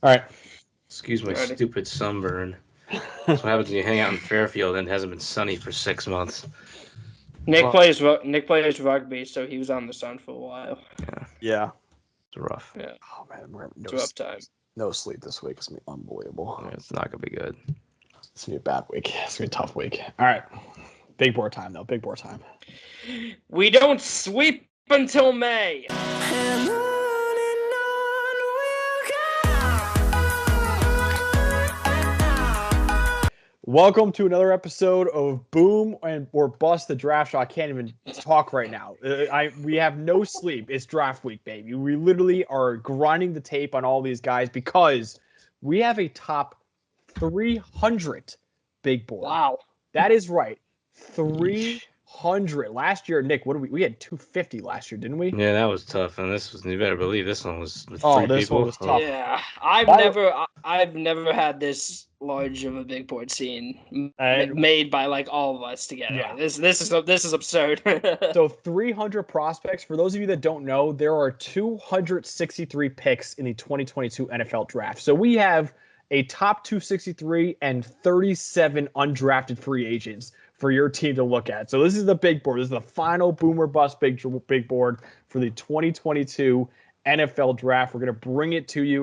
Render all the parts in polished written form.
All right. Excuse my Alrighty. stupid sunburn. That's what happens when you hang out in Fairfield and it hasn't been sunny for 6 months. Nick plays rugby, so he was on the sun for a while. Yeah. It's rough. Yeah, Oh man, we're having it's a rough time. no sleep this week. It's gonna be unbelievable. Yeah, it's not gonna be good. It's gonna be a bad week. It's gonna be a tough week. All right. Big board time though. Big board time. We don't sweep until May. Welcome to another episode of Boom and or Bust the Draft Show. I can't even talk right now. We have no sleep. It's draft week, baby. We literally are grinding the tape on all these guys because we have a top 300 big board. Wow, that is right. 300 last year. Nick, what did we had 250 last year, didn't we? Yeah, that was tough, and this was, you better believe this one was with Oh, three this people. one was tough. yeah. I've never had this large of a big board scene made by like all of us together. Yeah. This is absurd. So 300 prospects. For those of you that don't know, there are 263 picks in the 2022 NFL draft. So we have a top 263 and 37 undrafted free agents for your team to look at. So this is the big board. This is the final boomer bust big board for the 2022 NFL draft. We're going to bring it to you,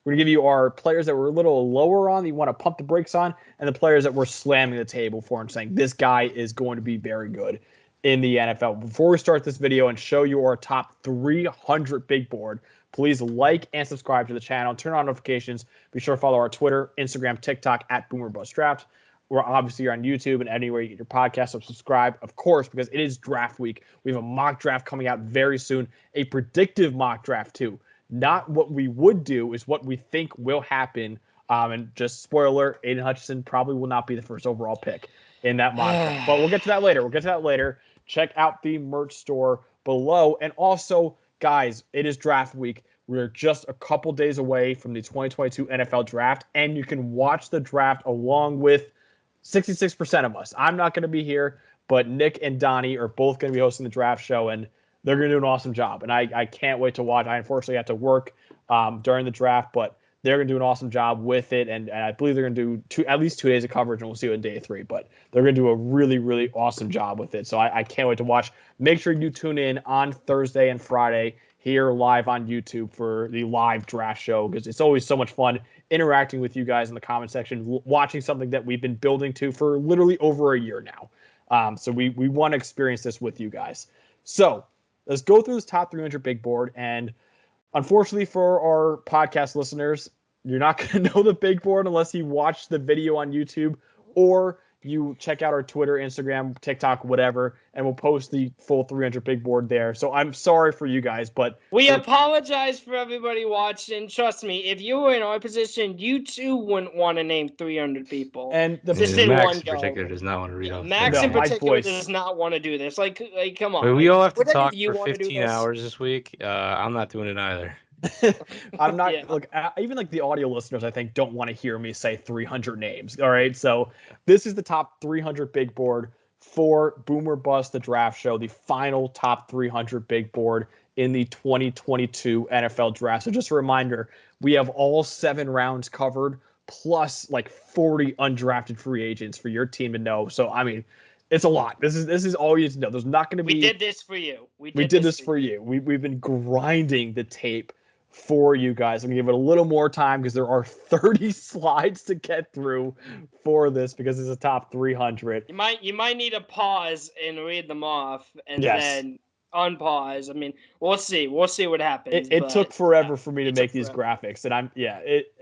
we're going to give you our players that we're a little lower on, that you want to pump the brakes on, and the players that we're slamming the table for and saying this guy is going to be very good in the NFL. Before we start this video and show you our top 300 big board, please like and subscribe to the channel. Turn on notifications. Be sure to follow our Twitter, Instagram, TikTok at BoomerBustDraft. We're obviously on YouTube and anywhere you get your podcast. So subscribe, of course, because it is draft week. We have a mock draft coming out very soon, a predictive mock draft too. Not what we would do, is what we think will happen. And just spoiler, Aiden Hutchinson probably will not be the first overall pick in that mock draft. But we'll get to that later. Check out the merch store below. And also, guys, it is draft week. We're just a couple days away from the 2022 NFL draft, and you can watch the draft along with 66% of us. I'm not going to be here, but Nick and Donnie are both going to be hosting the draft show, and they're going to do an awesome job. And I can't wait to watch. I unfortunately have to work during the draft, but they're going to do an awesome job with it. And I believe they're going to do at least 2 days of coverage, and we'll see you in day 3. But they're going to do a really, really awesome job with it. So I can't wait to watch. Make sure you tune in on Thursday and Friday here live on YouTube for the live draft show, because it's always so much fun interacting with you guys in the comment section, watching something that we've been building to for literally over a year now. So we want to experience this with you guys. So let's go through this top 300 big board. And unfortunately for our podcast listeners, you're not going to know the big board unless you watch the video on YouTube or you check out our Twitter, Instagram, TikTok, whatever, and we'll post the full 300 big board there. So I'm sorry for you guys, but we apologize for everybody watching. Trust me, if you were in our position, you too wouldn't want to name 300 people. And just in Max one in go. particular does not want to read off. Max in particular does not want to do this. Like come on. We all have to Would any talk of you for want to do 15 this? hours this week. I'm not doing it either. I'm not Yeah. look, even like the audio listeners, I think, don't want to hear me say 300 names. All right. So this is the top 300 big board for Boomer Bust, the draft show, the final top 300 big board in the 2022 NFL draft. So just a reminder, we have all 7 rounds covered, plus like 40 undrafted free agents for your team to know. So, I mean, it's a lot. This is all you need to know. There's not going to be. We did this for you. We did this for you. We've been grinding the tape for you guys. I'm gonna give it a little more time because there are 30 slides to get through for this, because it's a top 300. You might need to pause and read them off and then unpause. I mean, we'll see what happens. It took forever for me to make these graphics, and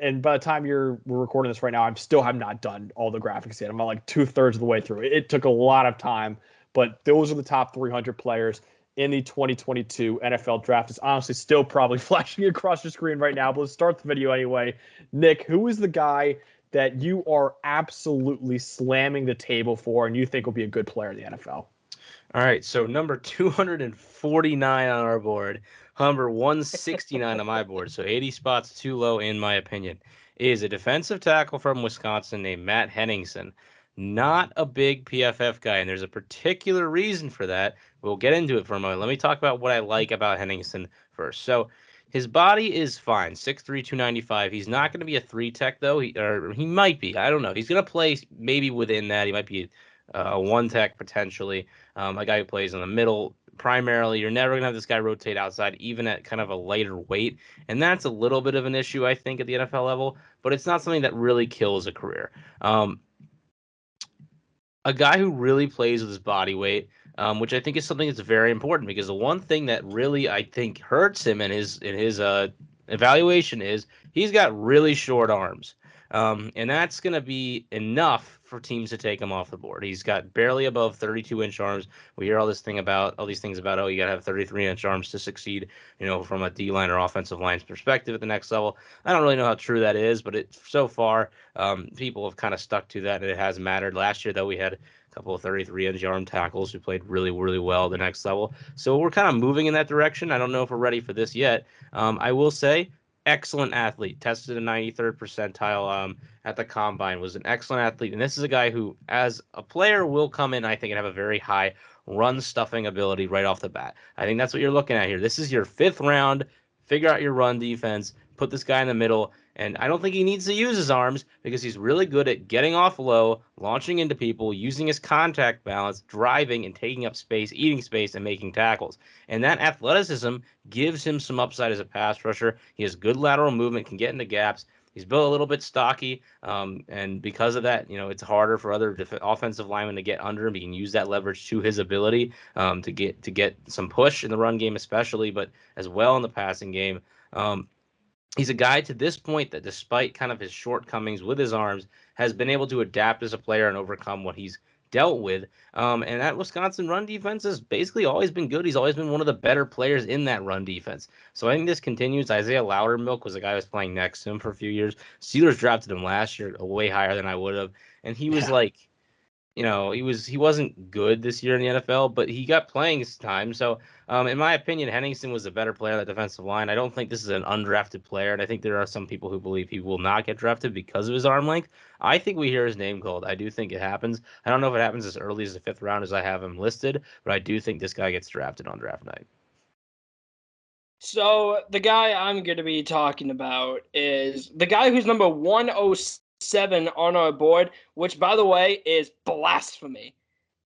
and by the time we're recording this right now, have not done all the graphics yet. I'm like 2/3 of the way through. It took a lot of time, but those are the top 300 players in the 2022 NFL draft. Is honestly still probably flashing across your screen right now, but let's start the video anyway. Nick, who is the guy that you are absolutely slamming the table for and you think will be a good player in the NFL? All right, so number 249 on our board, number 169 on my board, so 80 spots too low in my opinion, is a defensive tackle from Wisconsin named Matt Henningsen. Not a big PFF guy, and there's a particular reason for that. We'll get into it for a moment. Let me talk about what I like about Henningsen first. So His body is fine, 6'3", 295. He's not going to be a 3-tech, though. He might be. I don't know. He's going to play maybe within that. He might be a 1-tech potentially, a guy who plays in the middle primarily. You're never going to have this guy rotate outside, even at kind of a lighter weight. And that's a little bit of an issue, I think, at the NFL level. But it's not something that really kills a career. A guy who really plays with his body weight, which I think is something that's very important, because the one thing that really I think hurts him in his evaluation is he's got really short arms, and that's going to be enough for teams to take him off the board. He's got barely above 32-inch arms. We hear all these things about, oh, you got to have 33-inch arms to succeed, from a D-line or offensive line's perspective at the next level. I don't really know how true that is, but so far people have kind of stuck to that, and it has mattered. Last year, though, we had a couple of 33-inch arm tackles who played really, really well at the next level. So we're kind of moving in that direction. I don't know if we're ready for this yet. I will say, excellent athlete, tested a 93rd percentile at the combine, was an excellent athlete. And this is a guy who, as a player, will come in, I think, and have a very high run stuffing ability right off the bat. I think that's what you're looking at here. This is your 5th round. Figure out your run defense, put this guy in the middle. And I don't think he needs to use his arms, because he's really good at getting off low, launching into people, using his contact balance, driving and taking up space, eating space, and making tackles. And that athleticism gives him some upside as a pass rusher. He has good lateral movement, can get into gaps. He's built a little bit stocky, and because of that, it's harder for other offensive linemen to get under him. He can use that leverage to his ability to get some push in the run game, especially, but as well in the passing game. He's a guy to this point that, despite kind of his shortcomings with his arms, has been able to adapt as a player and overcome what he's dealt with. And that Wisconsin run defense has basically always been good. He's always been one of the better players in that run defense. So I think this continues. Isaiah Loudermilk was a guy who was playing next to him for a few years. Steelers drafted him last year way higher than I would have. And he was he wasn't good this year in the NFL, but he got playing time. So in my opinion, Henningsen was a better player on the defensive line. I don't think this is an undrafted player, and I think there are some people who believe he will not get drafted because of his arm length. I think we hear his name called. I do think it happens. I don't know if it happens as early as the 5th round as I have him listed, but I do think this guy gets drafted on draft night. So the guy I'm going to be talking about is the guy who's number 107 on our board, which, by the way, is blasphemy.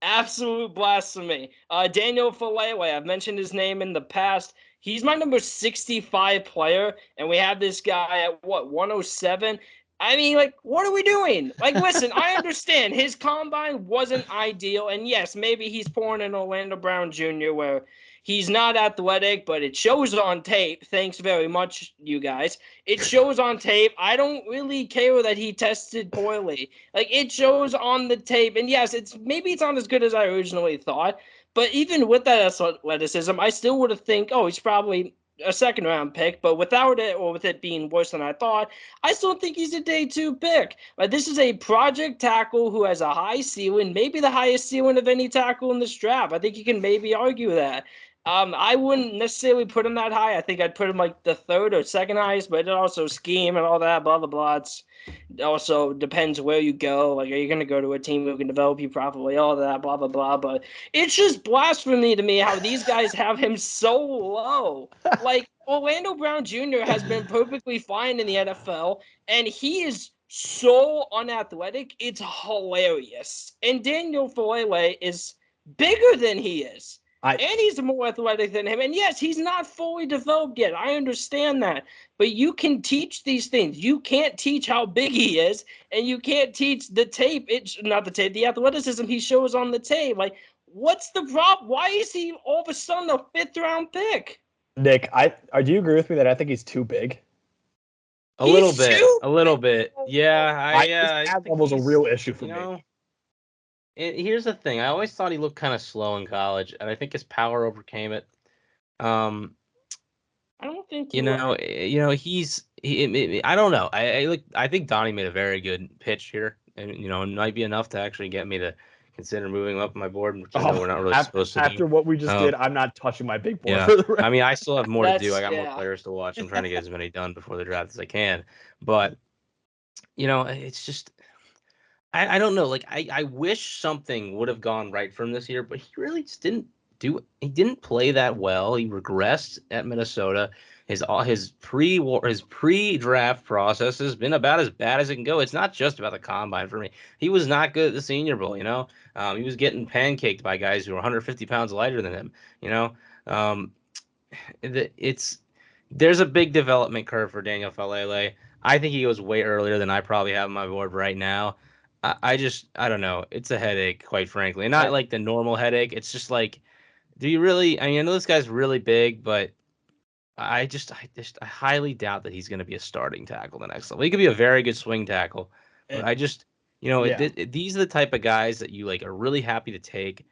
Absolute blasphemy. Daniel Falele, I've mentioned his name in the past. He's my number 65 player, and we have this guy at, 107? I mean, what are we doing? Listen, I understand his combine wasn't ideal, and yes, maybe he's pouring in Orlando Brown Jr., where he's not athletic, but it shows on tape. Thanks very much, you guys. It shows on tape. I don't really care that he tested poorly. It shows on the tape. And yes, maybe it's not as good as I originally thought. But even with that athleticism, I still would have think, he's probably a 2nd-round pick. But without it, or with it being worse than I thought, I still think he's a day 2 pick. This is a project tackle who has a high ceiling, maybe the highest ceiling of any tackle in this draft. I think you can maybe argue that. I wouldn't necessarily put him that high. I think I'd put him the 3rd or 2nd highest, but it also scheme and all that, blah, blah, blah. It also depends where you go. Are you going to go to a team who can develop you properly, all that, blah, blah, blah. But it's just blasphemy to me how these guys have him so low. Orlando Brown Jr. has been perfectly fine in the NFL, and he is so unathletic. It's hilarious. And Daniel Falele is bigger than he is. And he's more athletic than him. And yes, he's not fully developed yet. I understand that. But you can teach these things. You can't teach how big he is, and you can't teach the tape. It's not the tape, the athleticism he shows on the tape. What's the problem? Why is he all of a sudden a 5th-round pick? Nick, do you agree with me that I think he's too big? A little bit. Yeah, his ab level's a real issue for me. Here's the thing. I always thought he looked kind of slow in college, and I think his power overcame it. I don't think he's. I don't know. I think Donnie made a very good pitch here, and it might be enough to actually get me to consider moving up my board, which I know we're not really supposed to do. After what we just did, I'm not touching my big board. Yeah. I mean, I still have more to do. I got more players to watch. I'm trying to get as many done before the draft as I can, but it's just. I don't know. I wish something would have gone right from this year, but he really just didn't do it. He didn't play that well. He regressed at Minnesota. His pre-draft process has been about as bad as it can go. It's not just about the combine for me. He was not good at the Senior Bowl. He was getting pancaked by guys who were 150 pounds lighter than him. Um, there's a big development curve for Daniel Falele. I think he goes way earlier than I probably have on my board right now. I don't know. It's a headache, quite frankly. And not like the normal headache. It's just like, do you really? I know this guy's really big, but I highly doubt that he's going to be a starting tackle the next level. He could be a very good swing tackle, but these are the type of guys that you like are really happy to take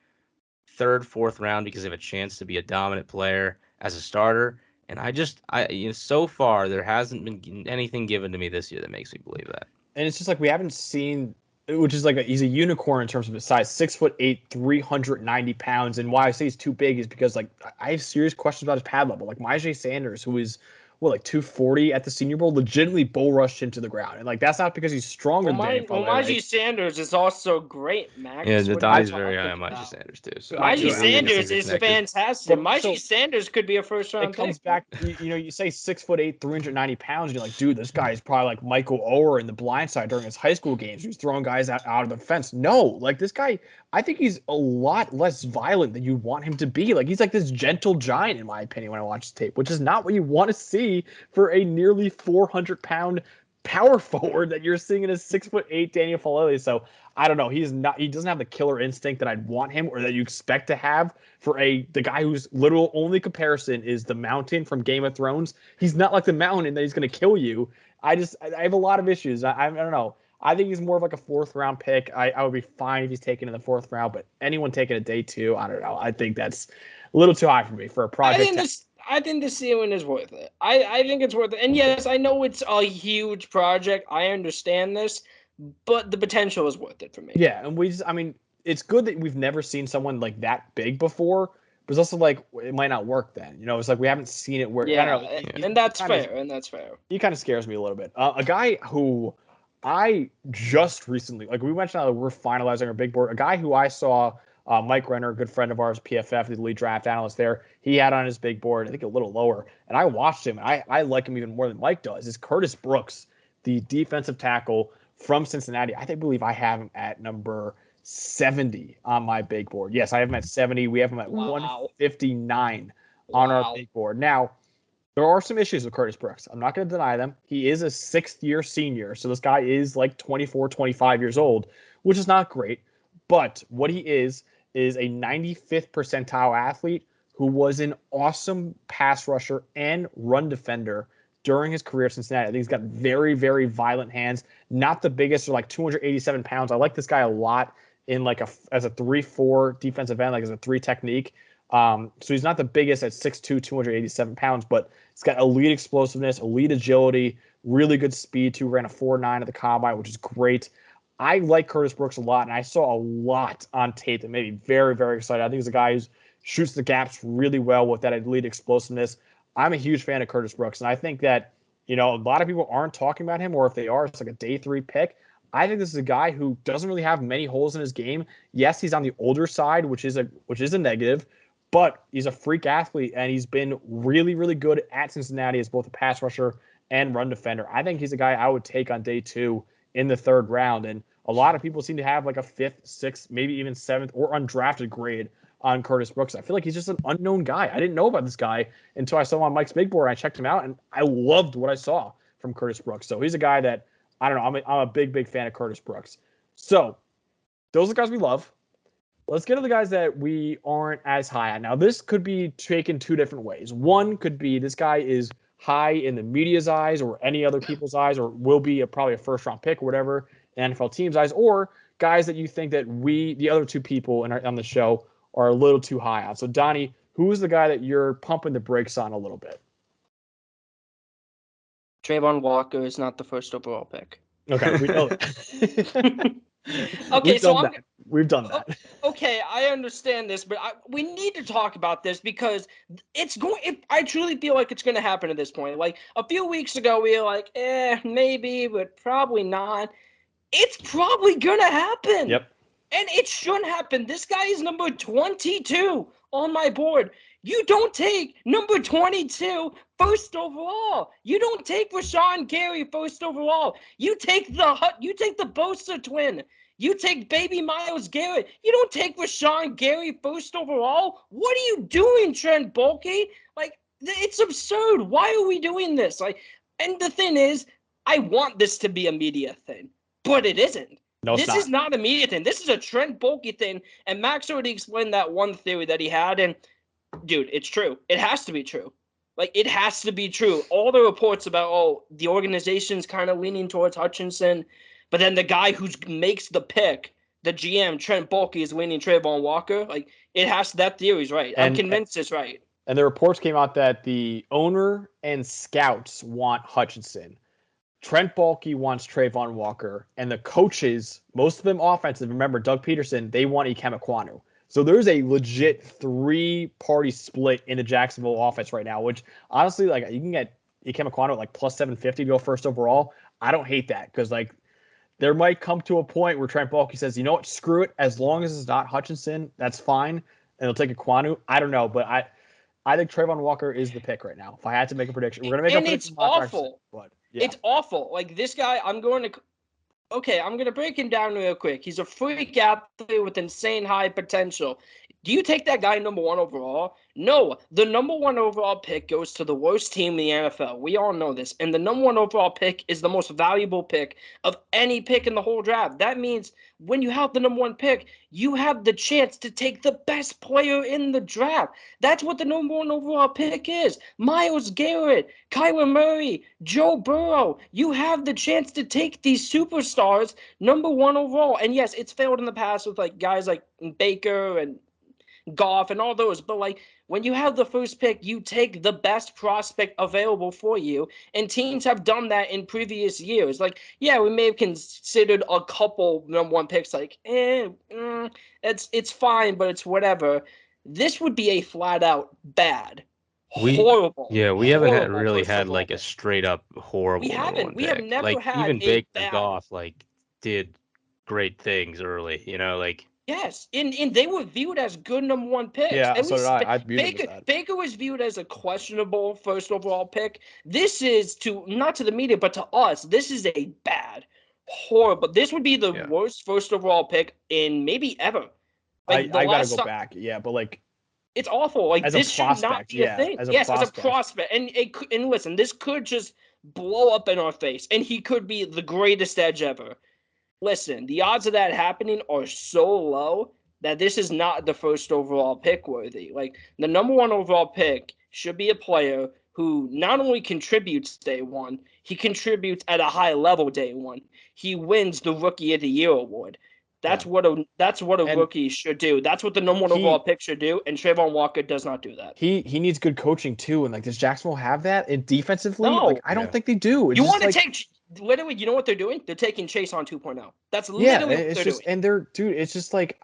third, fourth round because they have a chance to be a dominant player as a starter. And so far there hasn't been anything given to me this year that makes me believe that. And it's just like we haven't seen, which is like he's a unicorn in terms of his size, 6'8", 390 pounds. And why I say he's too big is because like I have serious questions about his pad level. Like Myjai Sanders, who is 240 at the Senior Bowl, legitimately bull rushed him to the ground. And like that's not because he's stronger than Daniel Falele. Myjai Sanders is also great, Max. Yeah, the die's very high on Myjai Sanders too. So Myjai Sanders is fantastic. Myjai Sanders could be a first round pick. It comes back, you say 6'8", 390 pounds, and you're like, dude, this guy is probably like Michael Oher in The Blind Side during his high school games. He's throwing guys out of the fence. No, like this guy, I think he's a lot less violent than you want him to be. Like he's like this gentle giant, in my opinion, when I watch the tape, which is not what you want to see for a nearly 400-pound power forward that you're seeing in a 6'8" Daniel Falele. So I don't know. He doesn't have the killer instinct that I'd want him or that you expect to have for the guy whose literal only comparison is the mountain from Game of Thrones. He's not like the mountain that he's going to kill you. I have a lot of issues. I don't know. I think he's more of like a fourth round pick. I would be fine if he's taken in the fourth round, but anyone taking a day 2, I don't know. I think that's a little too high for me for a project. I think the ceiling is worth it. I think it's worth it. And yes, I know it's a huge project. I understand this, but the potential is worth it for me. Yeah, and it's good that we've never seen someone like that big before, but it's also like it might not work then. It's like we haven't seen it where. Yeah, I don't know, and that's fair. He kind of scares me a little bit. A guy who I just recently, like we mentioned how we're finalizing our big board, a guy who I saw, Mike Renner, a good friend of ours, PFF, the lead draft analyst there, he had on his big board, I think a little lower, and I watched him, and I like him even more than Mike does, is Curtis Brooks, the defensive tackle from Cincinnati. Believe I have him at number 70 on my big board. Yes, I have him at 70. We have him at 159 on our big board. Now, there are some issues with Curtis Brooks. I'm not going to deny them. He is a 6th-year senior, so this guy is like 24, 25 years old, which is not great. But what he is a 95th percentile athlete who was an awesome pass rusher and run defender during his career at Cincinnati. I think he's got very, very violent hands. Not the biggest, or like 287 pounds. I like this guy a lot in as a 3-4 defensive end, like as a 3 technique. So he's not the biggest at 6'2", 287 pounds, but he's got elite explosiveness, elite agility, really good speed too. Ran a 4.9 at the combine, which is great. I like Curtis Brooks a lot, and I saw a lot on tape that made me very, very excited. I think he's a guy who shoots the gaps really well with that elite explosiveness. I'm a huge fan of Curtis Brooks, and I think that, a lot of people aren't talking about him, or if they are, it's like a day 3 pick. I think this is a guy who doesn't really have many holes in his game. Yes, he's on the older side, which is a negative, but he's a freak athlete, and he's been really, really good at Cincinnati as both a pass rusher and run defender. I think he's a guy I would take on day 2 in the 3rd round. And a lot of people seem to have like a 5th, 6th, maybe even 7th or undrafted grade on Curtis Brooks. I feel like he's just an unknown guy. I didn't know about this guy until I saw him on Mike's big board. I checked him out, and I loved what I saw from Curtis Brooks. So he's a guy that, I don't know, I'm a big, big fan of Curtis Brooks. So those are the guys we love. Let's get to the guys that we aren't as high on. Now, this could be taken 2 different ways. One could be this guy is high in the media's eyes or any other people's eyes, or will be probably a first-round pick or whatever in NFL team's eyes, or guys that you think that the other 2 people on the show, are a little too high on. So, Donnie, who is the guy that you're pumping the brakes on a little bit? Trayvon Walker is not the first overall pick. Okay, we know that. Okay, We've done that. Okay, I understand this, but we need to talk about this because I truly feel like it's going to happen at this point. Like a few weeks ago, we were like, maybe, but probably not. It's probably going to happen. Yep. And it should happen. This guy is number 22 on my board. You don't take number 22 first overall. You don't take Rashawn Gary first overall. You take the Bosa twin. You take baby Myles Garrett. You don't take Rashawn Gary first overall. What are you doing, Trent Baalke? Like, it's absurd. Why are we doing this? Like, and the thing is, I want this to be a media thing, but it isn't. No, this is not a media thing. This is a Trent Baalke thing. And Max already explained that one theory that he had. And, dude, it's true. It has to be true. Like, it has to be true. All the reports about, the organization's kind of leaning towards Hutchinson, but then the guy who makes the pick, the GM, Trent Baalke, is leaning Trayvon Walker. Like, that theory's right. I'm convinced it's right. And the reports came out that the owner and scouts want Hutchinson. Trent Baalke wants Trayvon Walker. And the coaches, most of them offensive, remember Doug Peterson, they want Ikem Ekwonu. So there's a legit 3-party split in the Jacksonville offense right now, which honestly, like, you can get Ikem Ekwonu at like plus 750 to go first overall. I don't hate that because, like, there might come to a point where Trent Baalke says, you know what, screw it. As long as it's not Hutchinson, that's fine. And they'll take Ekwonu. I don't know, but I think Trayvon Walker is the pick right now. If I had to make a prediction, we're going to make a prediction. And it's awful. But, yeah. It's awful. Like, this guy, I'm going to break him down real quick. He's a freak athlete with insane high potential. Do you take that guy number 1 overall? No. The number 1 overall pick goes to the worst team in the NFL. We all know this. And the number 1 overall pick is the most valuable pick of any pick in the whole draft. That means when you have the number 1 pick, you have the chance to take the best player in the draft. That's what the number 1 overall pick is. Myles Garrett, Kyler Murray, Joe Burrow. You have the chance to take these superstars number 1 overall. And yes, it's failed in the past with like guys like Baker and Goff and all those, but like when you have the first pick, you take the best prospect available for you, and teams have done that in previous years. Like, yeah, we may have considered a couple number 1 picks like, it's fine, but it's whatever. This would be a flat out bad, horrible. Yeah, we haven't really had like a straight up horrible. We haven't. We have never like, had even a Baker bad. Goff like did great things early. You know, like. Yes, and they were viewed as good number 1 picks. Yeah, At so least did I. Baker was viewed as a questionable first overall pick. This is not to the media, but to us, this is a bad, horrible. This would be the worst first overall pick in maybe ever. Like, I gotta go back. Yeah, but like, it's awful. Like, this should not be a thing. As a prospect. And listen, this could just blow up in our face, and he could be the greatest edge ever. Listen, the odds of that happening are so low that this is not the first overall pick worthy. Like, the number 1 overall pick should be a player who not only contributes day 1, he contributes at a high level day 1. He wins the Rookie of the Year award. That's what a rookie should do. That's what the number 1 overall pick should do, and Trayvon Walker does not do that. He needs good coaching too, and like, does Jacksonville have that? And defensively, No. Like, I don't think they do. You want to take literally, you know what they're doing? They're taking Chase on 2.0. That's literally what they're doing. And it's just like,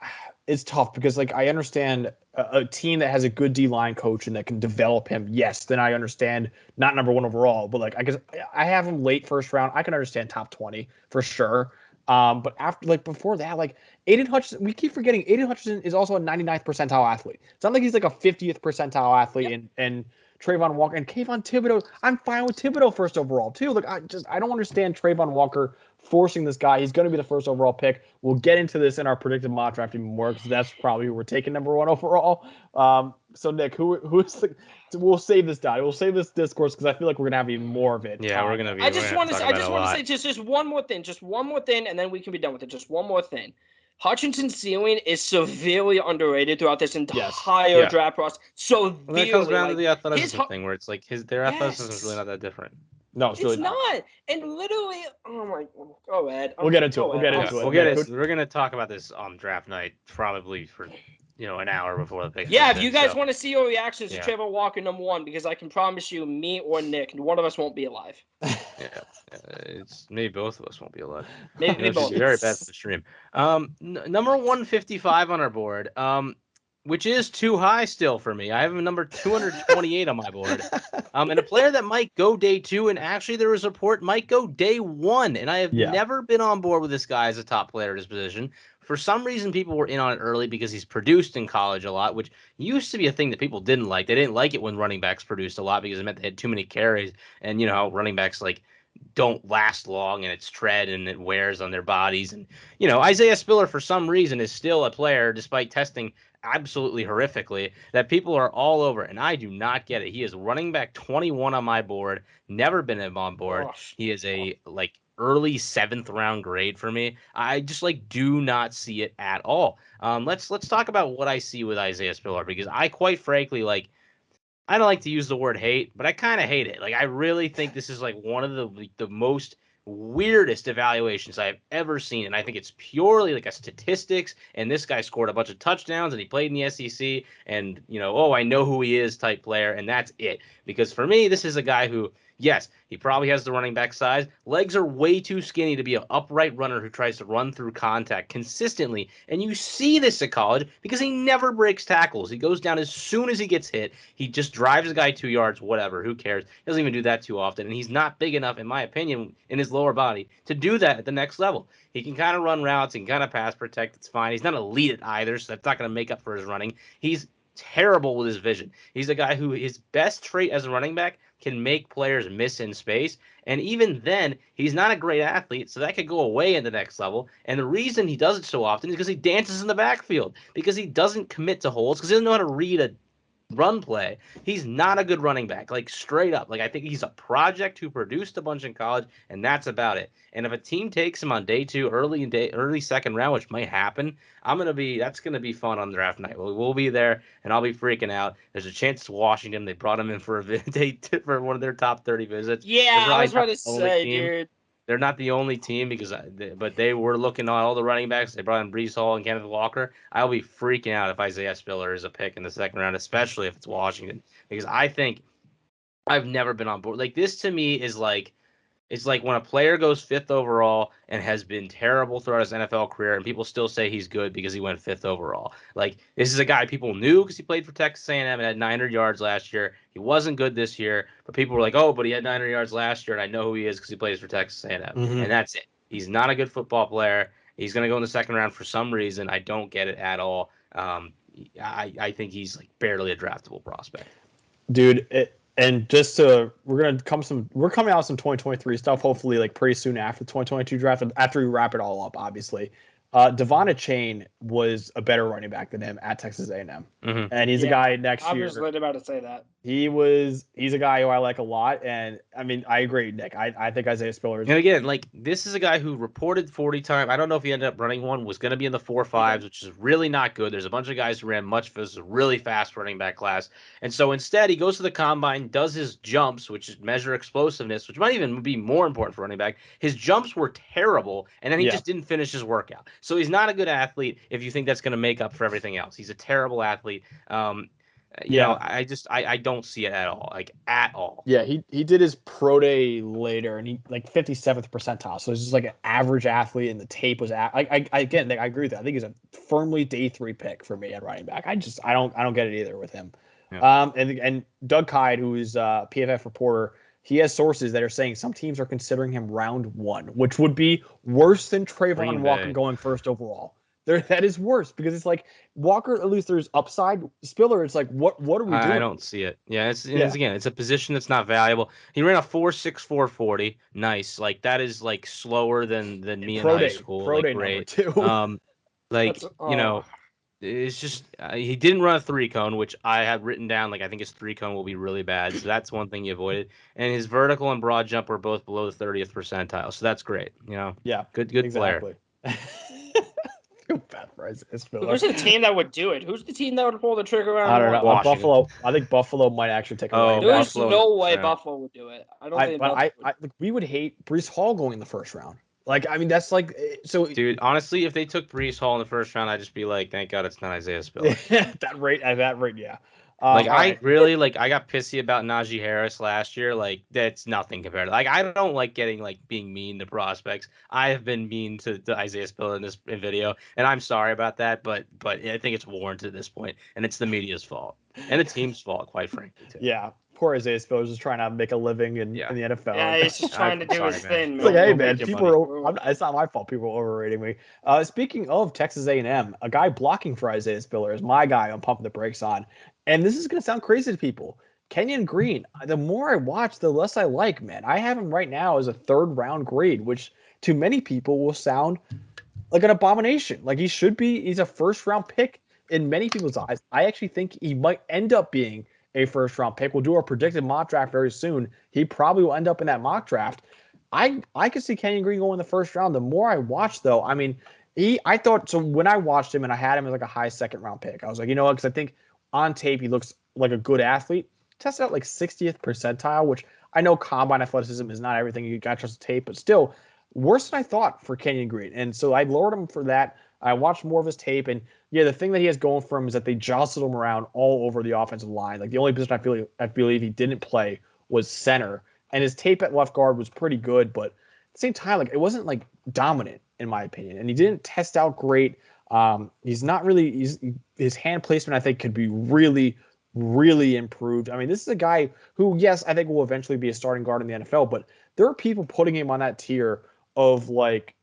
it's tough because like, I understand a team that has a good D-line coach and that can develop him. Yes, then I understand not number 1 overall, but like, I guess I have him late first round. I can understand top 20 for sure. But after, like, before that, like, Aiden Hutchinson, we keep forgetting Aiden Hutchinson is also a 99th percentile athlete. It's not like he's like a 50th percentile athlete. And Trayvon Walker and Kayvon Thibodeau, I'm fine with Thibodeau first overall too. Like, I don't understand Trayvon Walker forcing this guy. He's going to be the first overall pick. We'll get into this in our predicted mock draft even more because that's probably who we're taking number 1 overall. So Nick, who's the? We'll save this down. We'll save this discourse because I feel like we're gonna have even more of it. Yeah, we're gonna be. I just want to say just one more thing, and then we can be done with it. Just one more thing. Hutchinson's ceiling is severely underrated throughout this entire draft process. So that comes down to the athleticism thing, where it's like their athleticism is really not that different. No, it's really not. And literally, oh my, go ahead. We'll get into it. We're gonna talk about this on draft night, probably for an hour before the pick. Yeah, if you guys want to see your reactions to Trayvon Walker number 1, because I can promise you, me or Nick, one of us won't be alive. It's maybe both of us won't be alive. Maybe both. Very bad for the stream. Number 155 on our board, which is too high still for me. I have a number 228 on my board. And a player that might go day 2, and actually there was a report might go day 1, and I have never been on board with this guy as a top player at his position. For some reason, people were in on it early because he's produced in college a lot, which used to be a thing that people didn't like. They didn't like it when running backs produced a lot because it meant they had too many carries. And you know how running backs like don't last long and it's tread and it wears on their bodies. And you know, Isaiah Spiller for some reason is still a player despite testing absolutely horrifically that people are all over, and I do not get it. He is running back 21 on my board, never been on board. Gosh. He is a like early 7th round grade for me. I just like do not see it at all. Let's talk about what I see with Isaiah Spiller, because I quite frankly like, I don't like to use the word hate, but I kind of hate it. Like, I really think this is like one of the most weirdest evaluations I've ever seen, and I think it's purely like a statistics. And this guy scored a bunch of touchdowns, and he played in the SEC, and you know, oh, I know who he is type player, and that's it. Because for me, this is a guy who, yes, he probably has the running back size. Legs are way too skinny to be an upright runner who tries to run through contact consistently. And you see this at college because he never breaks tackles. He goes down as soon as he gets hit. He just drives a guy 2 yards, whatever. Who cares? He doesn't even do that too often. And he's not big enough, in my opinion, in his lower body to do that at the next level. He can kind of run routes and kind of pass protect. It's fine. He's not elite at either, so that's not going to make up for his running. He's terrible with his vision. He's a guy who his best trait as a running back can make players miss in space. And even then, he's not a great athlete, so that could go away in the next level. And the reason he does it so often is because he dances in the backfield, because he doesn't commit to holes, because he doesn't know how to read a run play. He's not a good running back, like straight up. Like, I think he's a project who produced a bunch in college, and that's about it. And if a team takes him on day 2, early second round, which might happen, that's gonna be fun on draft night. We'll be there, and I'll be freaking out. There's a chance it's Washington. They brought him in for for one of their top 30 visits. Yeah, I was about to say, dude. They're not the only team but they were looking at all the running backs. They brought in Breece Hall and Kenneth Walker. I'll be freaking out if Isaiah Spiller is a pick in the second round, especially if it's Washington, because I think I've never been on board. Like, this to me is like, it's like when a player goes 5th overall and has been terrible throughout his NFL career, and people still say he's good because he went 5th overall. Like, this is a guy people knew because he played for Texas A&M and had 900 yards last year. He wasn't good this year, but people were like, oh, but he had 900 yards last year, and I know who he is because he plays for Texas A&M. And that's it. He's not a good football player. He's going to go in the second round for some reason. I don't get it at all. I think he's like barely a draftable prospect. Dude, and just we're coming out with some 2023 stuff, hopefully like pretty soon after the 2022 draft, after we wrap it all up, obviously. Devon Achane was a better running back than him at Texas A&M. And he's a guy next year. I was literally about to say that. He's a guy who I like a lot. And I mean, I agree, Nick. I think Isaiah Spiller is. And again, like, this is a guy who reported 40 time. I don't know if he ended up running one, was going to be in the 4.5s, which is really not good. There's a bunch of guys who ran much for this really fast running back class. And so instead, he goes to the combine, does his jumps, which is measure explosiveness, which might even be more important for running back. His jumps were terrible, and then he just didn't finish his workout. So he's not a good athlete if you think that's going to make up for everything else. He's a terrible athlete. You know, I don't see it at all, like at all. Yeah, he did his pro day later, and he like 57th percentile. So it's just like an average athlete, and the tape was I agree with that. I think he's a firmly day 3 pick for me at running back. I don't get it either with him. Yeah. And Doug Kyde, who is a PFF reporter, he has sources that are saying some teams are considering him round 1, which would be worse than Trayvon Walker going 1st overall. That is worse, because it's like Walker, at least there's upside. Spiller, it's like, what are we doing? I don't see it. Yeah, it's a position that's not valuable. He ran a 4.64 40. Nice. Like, that is like slower than me in high school. Pro day great. number 2. You know, it's just he didn't run a 3-cone, which I had written down. Like, I think his 3-cone will be really bad. So that's one thing he avoided. And his vertical and broad jump were both below the 30th percentile. So that's great. You know, good exactly. player. Bad for Spiller. Who's the team that would do it? Who's the team that would pull the trigger around? I don't know. Buffalo. I think Buffalo might actually take away. There's no way Buffalo would do it. I don't think. But we would hate Breece Hall going in the 1st round. Like, I mean, that's like so. Dude, honestly, if they took Breece Hall in the 1st round, I'd just be like, thank God it's not Isaiah Spiller. At that rate, yeah. I got pissy about Najee Harris last year. Like, that's nothing compared to, like, I don't like being mean to prospects. I have been mean to Isaiah Spiller in this video, and I'm sorry about that, but I think it's warranted at this point, and it's the media's fault and the team's fault, quite frankly, too. Yeah, poor Isaiah Spiller is just trying to make a living in the NFL. Yeah, he's just trying to do his thing, It's like, man. hey, We'll man, make you people are. It's not my fault. People are overrating me. Speaking of Texas A&M, a guy blocking for Isaiah Spiller is my guy I'm pumping the brakes on. And this is going to sound crazy to people. Kenyon Green, the more I watch, the less I like, man. I have him right now as a 3rd round grade, which to many people will sound like an abomination. Like he should be. He's a 1st round pick in many people's eyes. I actually think he might end up being a 1st round pick. We'll do our predicted mock draft very soon. He probably will end up in that mock draft. I could see Kenyon Green going in the 1st round. The more I watch, though, I mean, I thought so when I watched him and I had him as like a high 2nd round pick. I was like, you know what? Because I think on tape he looks like a good athlete. Tested out like 60th percentile, which I know combine athleticism is not everything. You got to trust the tape, but still worse than I thought for Kenyon Green. And so I lowered him for that. I watched more of his tape, and yeah, the thing that he has going for him is that they jostled him around all over the offensive line. Like the only position I believe he didn't play was center, and his tape at left guard was pretty good, but at the same time, like it wasn't like dominant in my opinion, and he didn't test out great. He's not really. His hand placement I think could be really, really improved. I mean, this is a guy who, yes, I think will eventually be a starting guard in the NFL, but there are people putting him on that tier of like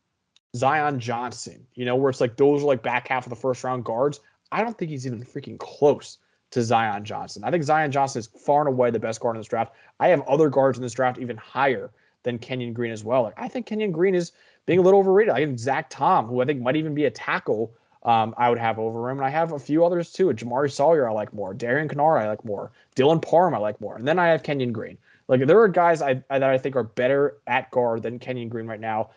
Zion Johnson, where it's like those are like back half of the 1st round guards. I don't think he's even freaking close to Zion Johnson. I think Zion Johnson is far and away the best guard in this draft. I have other guards in this draft even higher than Kenyon Green as well. Like I think Kenyon Green is being a little overrated. I have Zach Tom, who I think might even be a tackle. I would have over him, and I have a few others too. Jamari Sawyer I like more. Darian Kennard I like more. Dylan Parham I like more. And then I have Kenyon Green. Like there are guys that I think are better at guard than Kenyon Green right now.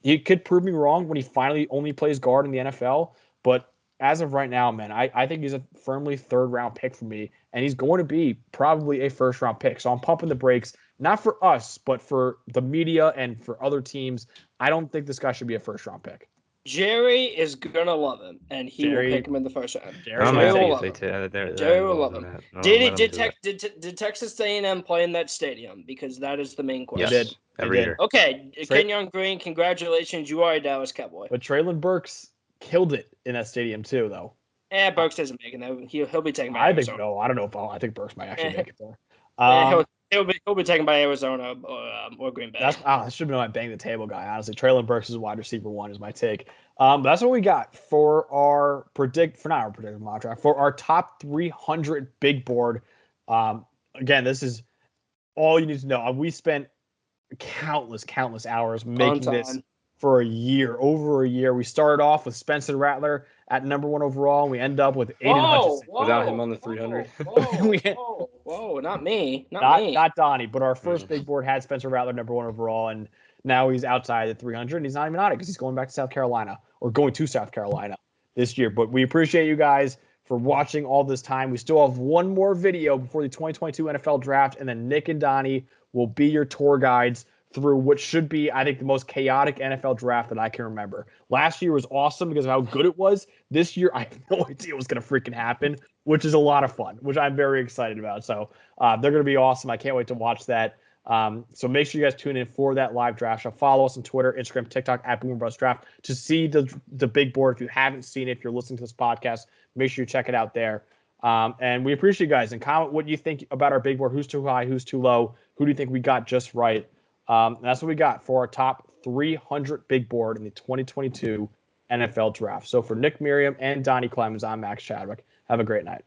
He could prove me wrong when he finally only plays guard in the NFL, but as of right now, man, I think he's a firmly 3rd round pick for me, and he's going to be probably a 1st round pick. So I'm pumping the brakes, not for us, but for the media and for other teams. I don't think this guy should be a 1st round pick. Jerry is gonna love him, and he will pick him in the 1st round. I'm Jerry happy will if love they him. Jerry will love him. Did Texas A&M play in that stadium? Because that is the main question. Yes, every year. Okay, Kenyon Green, congratulations, you are a Dallas Cowboy. But Traylon Burks killed it in that stadium too, though. Burks doesn't make it. He'll be taken by I Arizona. think no. I don't know if I think Burks might actually make it there. He'll be taken by Arizona or Green Bay. That should have been my bang the table guy. Honestly, Traylon Burks is wide receiver 1 is my take. That's what we got for our mock draft for our top 300 big board. Again, this is all you need to know. We spent countless hours making this for over a year. We started off with Spencer Rattler at number 1 overall, and we end up with Aiden Hutchinson. Without him on the 300. Whoa, not me. Not Donnie, but our first big board had Spencer Rattler number 1 overall, and now he's outside the 300, and he's not even on it because he's going back to South Carolina or going to South Carolina this year. But we appreciate you guys for watching all this time. We still have one more video before the 2022 NFL Draft, and then Nick and Donnie will be your tour guides through what should be, I think, the most chaotic NFL draft that I can remember. Last year was awesome because of how good it was. This year, I have no idea what's going to freaking happen, which is a lot of fun, which I'm very excited about. So they're going to be awesome. I can't wait to watch that. So make sure you guys tune in for that live draft show. Follow us on Twitter, Instagram, TikTok at Boomer Bust Draft to see the big board. If you haven't seen it, if you're listening to this podcast, make sure you check it out there. And we appreciate you guys, and comment what you think about our big board. Who's too high? Who's too low? Who do you think we got just right? That's what we got for our top 300 big board in the 2022 NFL Draft. So for Nick Merriam and Donny Clemons, I'm Max Chadwick. Have a great night.